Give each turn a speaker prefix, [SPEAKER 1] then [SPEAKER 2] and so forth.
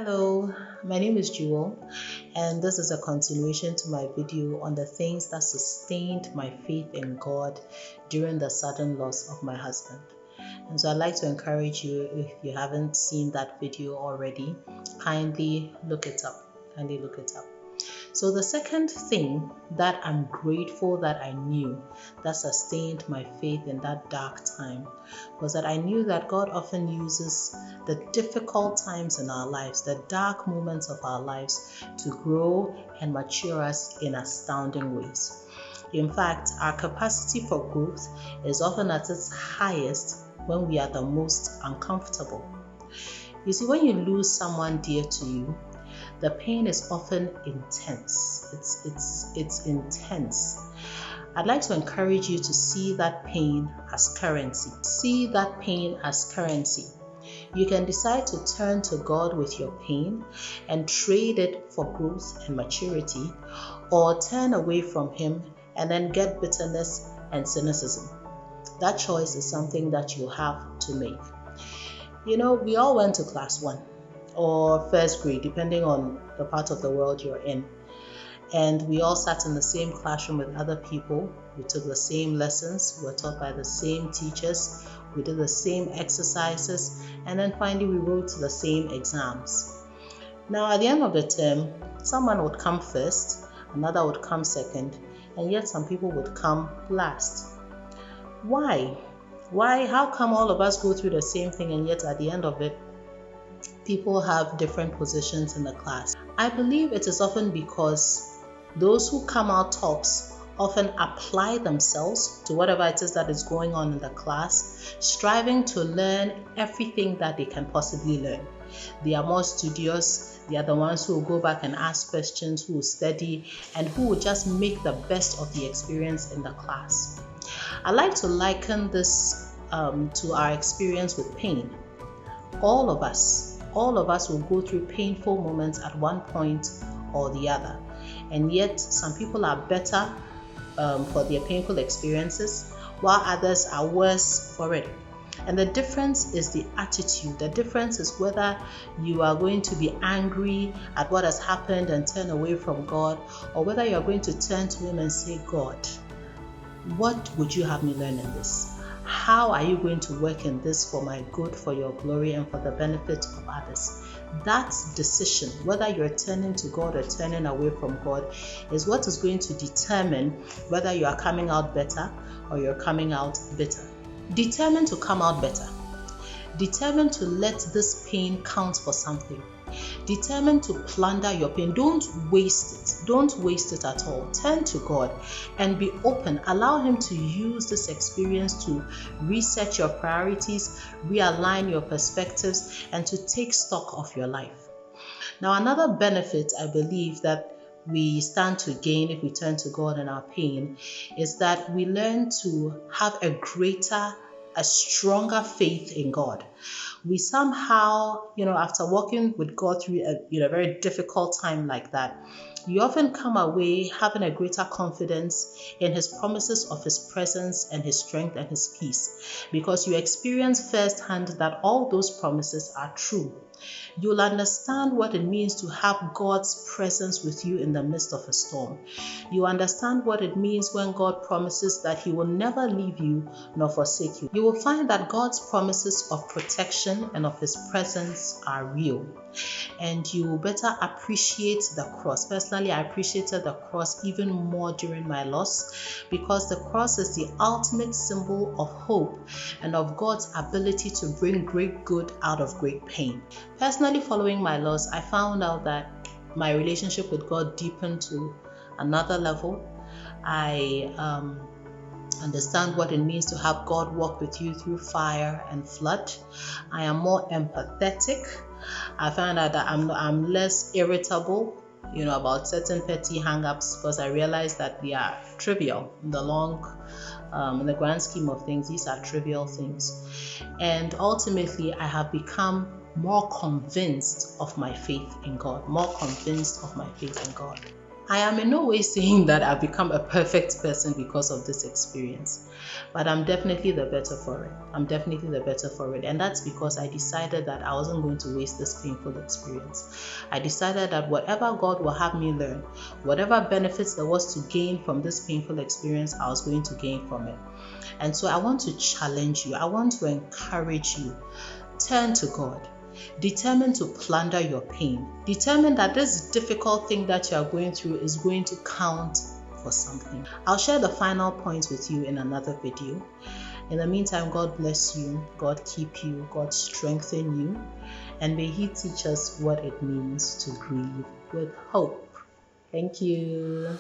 [SPEAKER 1] Hello, my name is Jewel, and this is a continuation to my video on the things that sustained my faith in God during the sudden loss of my husband. And so I'd like to encourage you, if you haven't seen that video already, kindly look it up. So the second thing that I'm grateful that I knew that sustained my faith in that dark time was that I knew that God often uses the difficult times in our lives, the dark moments of our lives, to grow and mature us in astounding ways. In fact, our capacity for growth is often at its highest when we are the most uncomfortable. You see, when you lose someone dear to you, the pain is often intense. It's intense. I'd like to encourage you to see that pain as currency. See that pain as currency. You can decide to turn to God with your pain and trade it for growth and maturity, or turn away from Him and then get bitterness and cynicism. That choice is something that you have to make. You know, we all went to class 1 or first grade, depending on the part of the world you're in. And we all sat in the same classroom with other people. We took the same lessons. We were taught by the same teachers. We did the same exercises. And then finally, we wrote the same exams. Now, at the end of the term, someone would come first, another would come second, and yet some people would come last. Why? How come all of us go through the same thing and yet at the end of it, people have different positions in the class? I believe it is often because those who come out tops often apply themselves to whatever it is that is going on in the class, striving to learn everything that they can possibly learn. They are more studious. They are the ones who will go back and ask questions, who will study, and who will just make the best of the experience in the class. I like to liken this to our experience with pain. All of us will go through painful moments at one point or the other. And yet some people are better for their painful experiences, while others are worse for it. And the difference is the attitude. The difference is whether you are going to be angry at what has happened and turn away from God, or whether you are going to turn to Him and say, God, what would you have me learn in this? How are you going to work in this for my good, for your glory, and for the benefit of others? That decision, whether you're turning to God or turning away from God, is what is going to determine whether you are coming out better or you're coming out bitter. Determine to come out better. Determine to let this pain count for something. Determine to plunder your pain. Don't waste it. Don't waste it at all. Turn to God and be open. Allow Him to use this experience to reset your priorities, realign your perspectives, and to take stock of your life. Now, another benefit I believe that we stand to gain if we turn to God in our pain is that we learn to have a stronger faith in God. We somehow, after walking with God through a very difficult time like that, you often come away having a greater confidence in His promises of His presence and His strength and His peace, because you experience firsthand that all those promises are true. You'll understand what it means to have God's presence with you in the midst of a storm. You understand what it means when God promises that He will never leave you nor forsake you. You will find that God's promises of protection and of His presence are real. And you will better appreciate the cross. Personally, I appreciated the cross even more during my loss, because the cross is the ultimate symbol of hope and of God's ability to bring great good out of great pain. Personally, following my loss, I found out that my relationship with God deepened to another level. I understand what it means to have God walk with you through fire and flood. I am more empathetic. I found out that I'm less irritable, about certain petty hang-ups, because I realized that they are trivial in the grand scheme of things. These are trivial things. And ultimately, I have become more convinced of my faith in God. I am in no way saying that I've become a perfect person because of this experience, but I'm definitely the better for it. I'm definitely the better for it. And that's because I decided that I wasn't going to waste this painful experience. I decided that whatever God will have me learn, whatever benefits there was to gain from this painful experience, I was going to gain from it. And so I want to challenge you. I want to encourage you. Turn to God. Determine to plunder your pain. Determine that this difficult thing that you are going through is going to count for something. I'll share the final points with you in another video. In the meantime, God bless you, God keep you, God strengthen you, and may He teach us what it means to grieve with hope. Thank you.